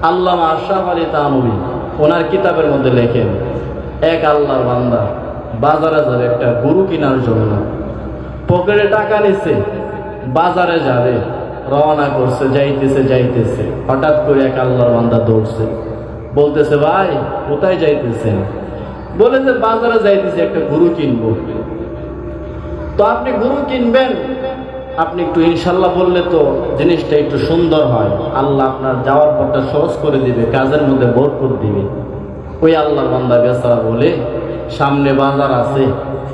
আল্লামা আশরাফ আলী থানভী ওনার কিতাবের মধ্যে লেখেন, এক আল্লাহর বান্দা বাজারে যাবে একটা গরু কেনার জন্য, পকেটে টাকা নিচ্ছে, বাজারে যাবে, রওনা করছে, যাইতেছে হঠাৎ করে এক আল্লাহর বান্দা দৌড়ছে, বলতেছে ভাই কোথায় যাইতেছেন? বলে যে বাজারে যাইতেছে, একটা গরু কিনবো। তো আপনি গরু কিনবেন, আপনি একটু ইনশাল্লাহ বললে তো জিনিসটা একটু সুন্দর হয়, আল্লাহ আপনার যাওয়ার পথটা সহজ করে দিবে, কাজের মধ্যে বরকত দিবে। ওই আল্লাহর বান্দা বেচারা বলে সামনে বাজার আছে,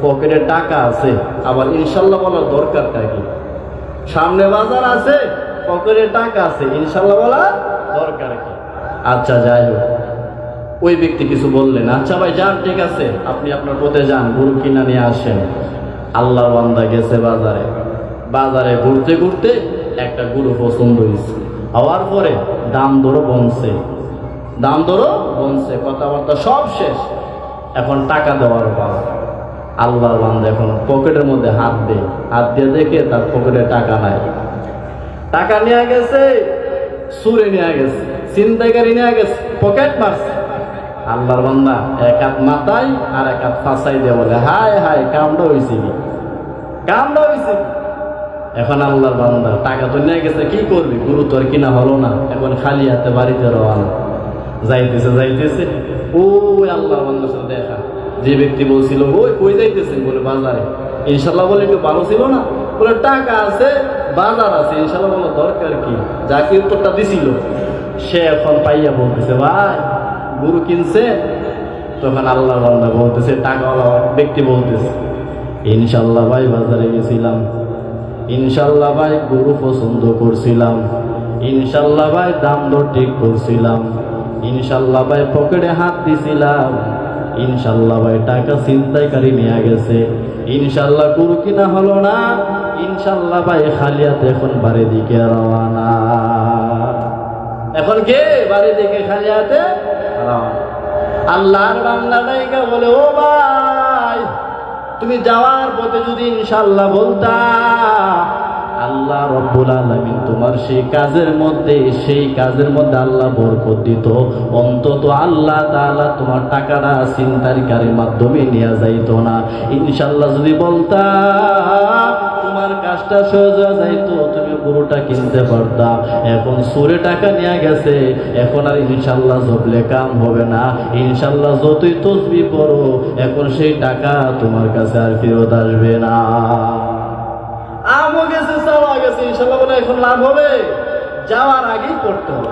পকেটে টাকা আছে, আবার ইনশাল্লাহ বলার দরকারটা কি? সামনে বাজার আছে, পকেটে টাকা আছে, ইনশাল্লাহ বলার দরকার কি? আচ্ছা যাই হোক, ওই ব্যক্তি কিছু বললেন, আচ্ছা ভাই যান, ঠিক আছে, আপনি আপনার পথে যান, গরু কিনা নিয়ে আসেন। আল্লাহর বান্দা গেছে বাজারে ঘুরতে ঘুরতে একটা গরু পছন্দ হয়েছে, হওয়ার পরে দাম দরও বনছে, কথাবার্তা সব শেষ, এখন টাকা দেওয়ার পালা। আল্লাহর বান্দা এখন পকেটের মধ্যে হাত দিয়ে দেখে তার পকেটে টাকা নাই। টাকা নিয়ে গেছে, সুরে নিয়ে গেছে, ছিনতাইকারী নিয়ে গেছে, পকেট মারছে। আল্লাহর বান্দা এক হাত মাথায় আর এক হাত ফাঁসাই দিয়ে বলে, হায় হায়, কামটা হয়েছে কি? এখন আল্লাহর বান্দা টাকা তো নিয়ে গেছে, কি করবি? গুরু তোর কিনা হলো না, এখন খালি হাতে বাড়িতে রওনা। যাইতেছে ওই আল্লাহর বান্দার সাথে দেখা, যে ব্যক্তি বলছিল ওই কই যাইতেছেন? বলে বাজারে। ইনশাল্লাহ বলে একটু ভালো ছিল না? বলে টাকা আছে, বাজার আছে, ইনশাল্লাহ বলো দরকার কি? যাকে উত্তরটা দিছিল সে এখন পাইয়া বলতেছে, ভাই গরু কিনছে। তখন আল্লাহর বান্দা বলতেছে, টাকাওয়ালা ব্যক্তি বলতেছে, ইনশাল্লাহ ভাই বাজারে গেছিলাম, ইনশাল্লাহ ভাই গরু পছন্দ করছিলাম, ইনশাল্লাহ ভাই দাম দর ঠিক করছিলাম, ইনশাল্লাহ ভাই পকেটে হাত দিছিলাম, ইনশাল্লাহ ভাই টাকা ছিনতাইকারী নিয়ে গেছে, ইনশাল্লাহ গরু কিনা হলো না, ইনশাল্লাহ ভাই খালি হাতে এখন বাড়ির দিকে রওনা। এখন কে বাড়ির দিকে খালি হাতে রওনা? আল্লাহর বান্দা ডাইকা বলে, ও ভাই তুমি যাওয়ার পথে যদি ইনশাআল্লাহ বলতা, আল্লাহ রব্বুল আলামিন তোমার সেই কাজের মধ্যে আল্লাহ বরকত দিত, অন্তত আল্লাহ তাআলা তোমার টাকাটা ছিনতাইকারীর মাধ্যমে নিয়ে যাইতো না। ইনশাআল্লাহ যদি বলতা, তোমার কাজটা সহজ হয়ে যাইতো, তুমি গরুটা কিনতে পারতা। এখন সুরে টাকা নিয়ে গেছে, এখন আর ইনশাআল্লাহ জবলে কাম হবে না। ইনশাআল্লাহ যতই তসবিহ পড়ো, এখন সেই টাকা তোমার কাছে আর ফেরত আসবে না। আমও গেছে, চাওয়া গেছে, ইনশাআল্লাহ বলে এখন লাভ হবে, যাওয়ার আগেই করতে হবে।